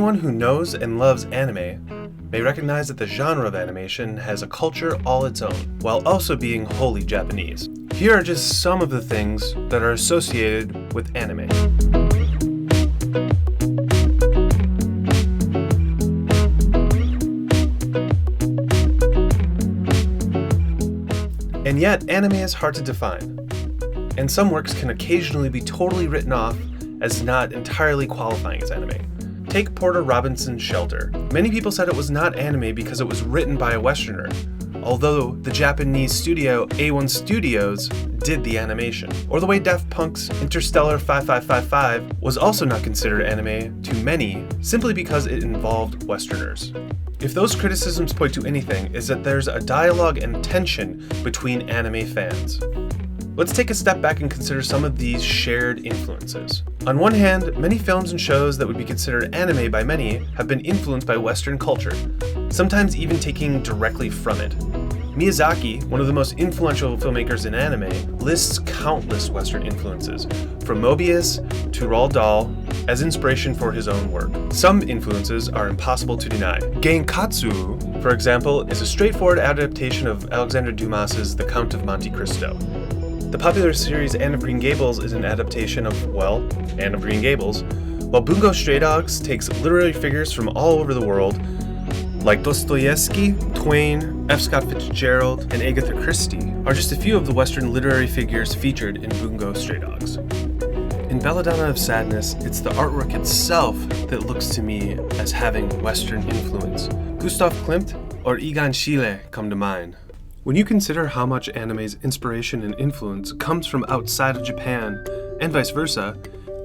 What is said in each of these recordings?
anyone who knows and loves anime may recognize that the genre of animation has a culture all its own, while also being wholly Japanese. Here are just some of the things that are associated with anime. And yet, anime is hard to define, and some works can occasionally be totally written off as not entirely qualifying as anime. Take Porter Robinson's Shelter. Many people said it was not anime because it was written by a Westerner, although the Japanese studio A1 Studios did the animation. Or the way Daft Punk's Interstellar 5555 was also not considered anime to many simply because it involved Westerners. If those criticisms point to anything, is that there's a dialogue and tension between anime fans. Let's take a step back and consider some of these shared influences. On one hand, many films and shows that would be considered anime by many have been influenced by Western culture, sometimes even taking directly from it. Miyazaki, one of the most influential filmmakers in anime, lists countless Western influences, from Mobius to Roald Dahl, as inspiration for his own work. Some influences are impossible to deny. Genkatsu, for example, is a straightforward adaptation of Alexander Dumas's The Count of Monte Cristo. The popular series Anne of Green Gables is an adaptation of, well, Anne of Green Gables, while Bungo Stray Dogs takes literary figures from all over the world, like Dostoevsky, Twain, F. Scott Fitzgerald, and Agatha Christie, are just a few of the Western literary figures featured in Bungo Stray Dogs. In Belladonna of Sadness, it's the artwork itself that looks to me as having Western influence. Gustav Klimt or Egon Schiele come to mind. When you consider how much anime's inspiration and influence comes from outside of Japan, and vice versa,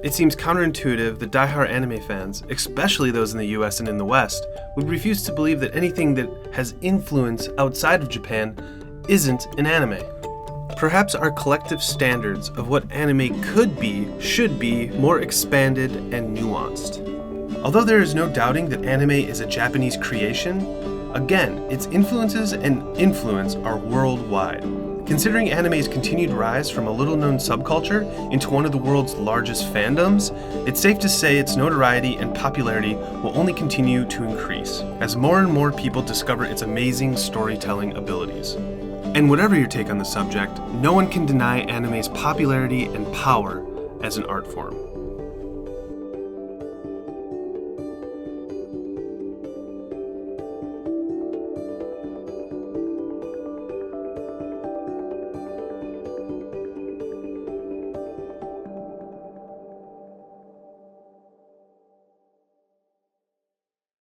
it seems counterintuitive that diehard anime fans, especially those in the US and in the West, would refuse to believe that anything that has influence outside of Japan isn't an anime. Perhaps our collective standards of what anime could be, should be, more expanded and nuanced. Although there is no doubting that anime is a Japanese creation, again, its influences and influence are worldwide. Considering anime's continued rise from a little-known subculture into one of the world's largest fandoms, it's safe to say its notoriety and popularity will only continue to increase, as more and more people discover its amazing storytelling abilities. And whatever your take on the subject, no one can deny anime's popularity and power as an art form.